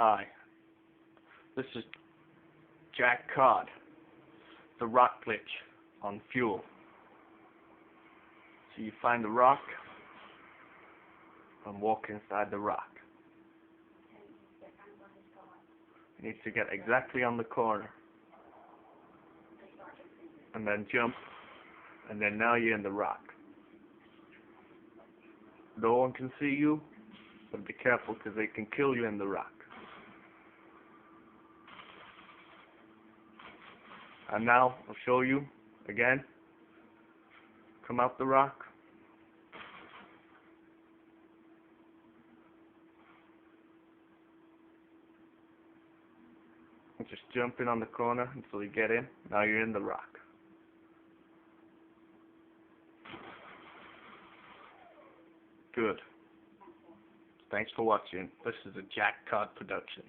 Hi, this is Jack Cod, the rock glitch on Fuel. So you find the rock and walk inside the rock. You need to get exactly on the corner and then jump, and then now you're in the rock. No one can see you, but be careful because they can kill you in the rock. And now I'll show you again. Come out the rock. And just jump in on the corner until you get in. Now you're in the rock. Good. Thanks for watching. This is a Jack Cod production.